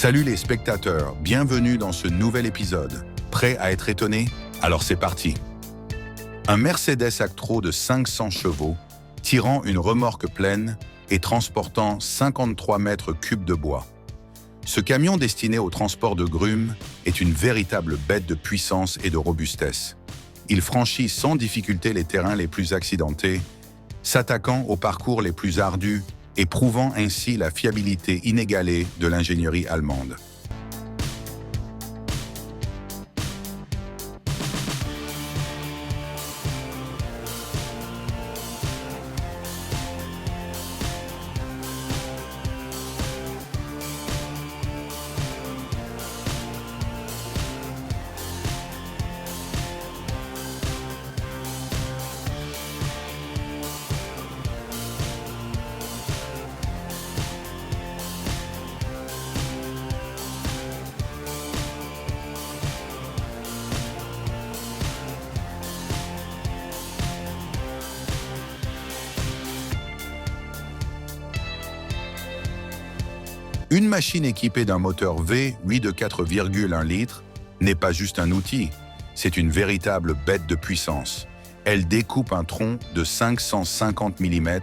Salut les spectateurs, bienvenue dans ce nouvel épisode. Prêt à être étonné? Alors c'est parti. Un Mercedes Actros de 500 chevaux, tirant une remorque pleine et transportant 53 mètres cubes de bois. Ce camion destiné au transport de grumes est une véritable bête de puissance et de robustesse. Il franchit sans difficulté les terrains les plus accidentés, s'attaquant aux parcours les plus ardus et prouvant ainsi la fiabilité inégalée de l'ingénierie allemande. Une machine équipée d'un moteur V8 de 4,1 litres n'est pas juste un outil, c'est une véritable bête de puissance. Elle découpe un tronc de 550 mm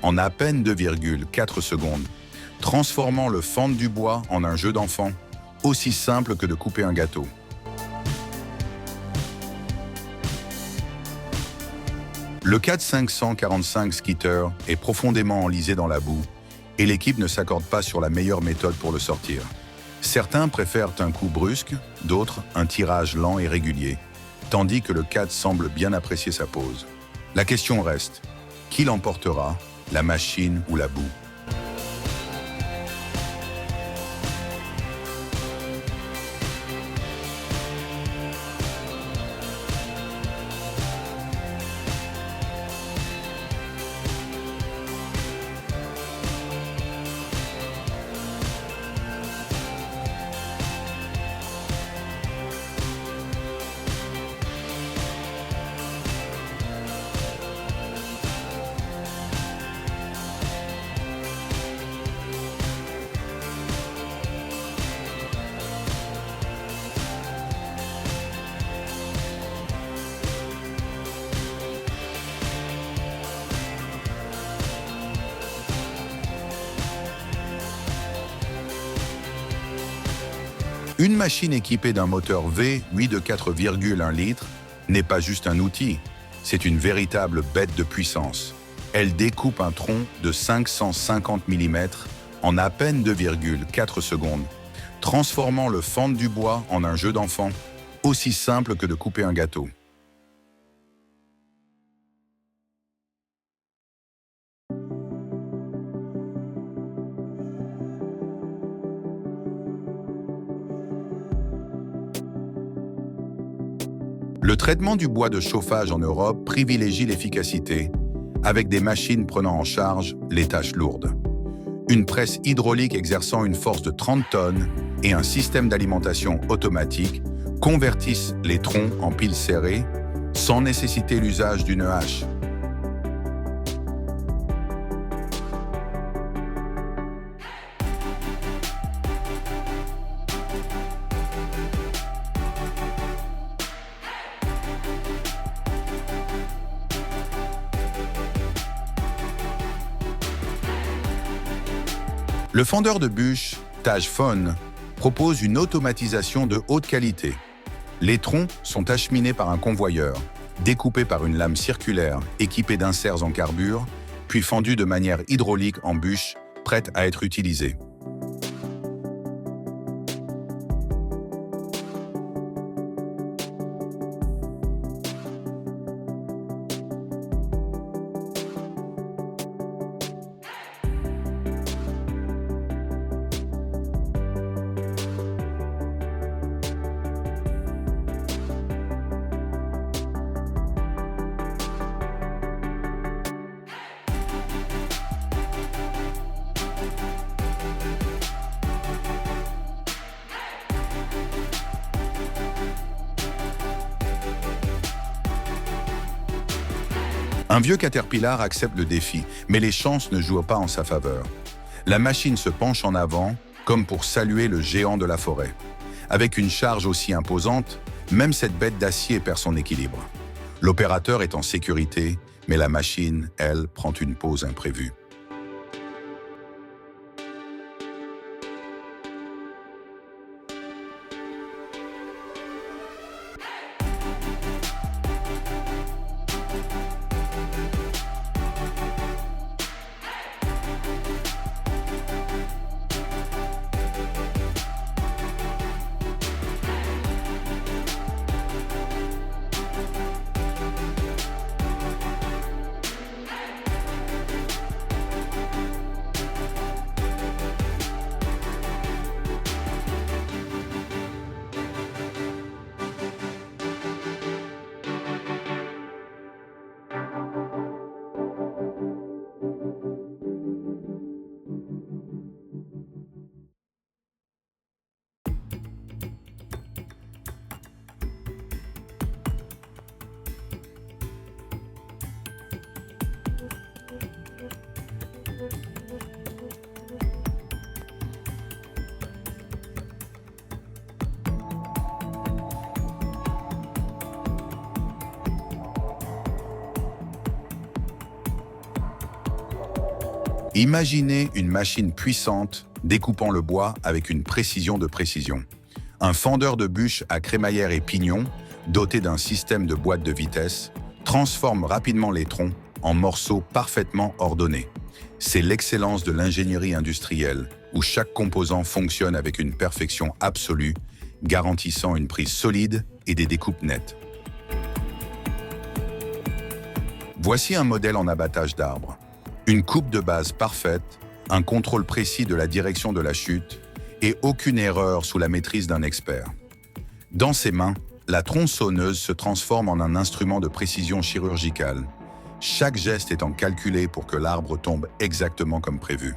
en à peine 2,4 secondes, transformant le fendre du bois en un jeu d'enfant, aussi simple que de couper un gâteau. Le 4545 Skitter est profondément enlisé dans la boue, et l'équipe ne s'accorde pas sur la meilleure méthode pour le sortir. Certains préfèrent un coup brusque, d'autres un tirage lent et régulier, tandis que le 4 semble bien apprécier sa pose. La question reste, qui l'emportera, la machine ou la boue? Une machine équipée d'un moteur V8 de 4,1 litres n'est pas juste un outil, c'est une véritable bête de puissance. Elle découpe un tronc de 550 mm en à peine 2,4 secondes, transformant le fendre du bois en un jeu d'enfant, aussi simple que de couper un gâteau. Le traitement du bois de chauffage en Europe privilégie l'efficacité, avec des machines prenant en charge les tâches lourdes. Une presse hydraulique exerçant une force de 30 tonnes et un système d'alimentation automatique convertissent les troncs en piles serrées sans nécessiter l'usage d'une hache. Le fendeur de bûche, Tajfon, propose une automatisation de haute qualité. Les troncs sont acheminés par un convoyeur, découpés par une lame circulaire équipée d'inserts en carbure, puis fendus de manière hydraulique en bûche, prête à être utilisée. Un vieux Caterpillar accepte le défi, mais les chances ne jouent pas en sa faveur. La machine se penche en avant, comme pour saluer le géant de la forêt. Avec une charge aussi imposante, même cette bête d'acier perd son équilibre. L'opérateur est en sécurité, mais la machine, elle, prend une pause imprévue. Imaginez une machine puissante découpant le bois avec une précision de précision. Un fendeur de bûches à crémaillère et pignon, doté d'un système de boîte de vitesse, transforme rapidement les troncs en morceaux parfaitement ordonnés. C'est l'excellence de l'ingénierie industrielle, où chaque composant fonctionne avec une perfection absolue, garantissant une prise solide et des découpes nettes. Voici un modèle en abattage d'arbres. Une coupe de base parfaite, un contrôle précis de la direction de la chute et aucune erreur sous la maîtrise d'un expert. Dans ses mains, la tronçonneuse se transforme en un instrument de précision chirurgicale. Chaque geste étant calculé pour que l'arbre tombe exactement comme prévu.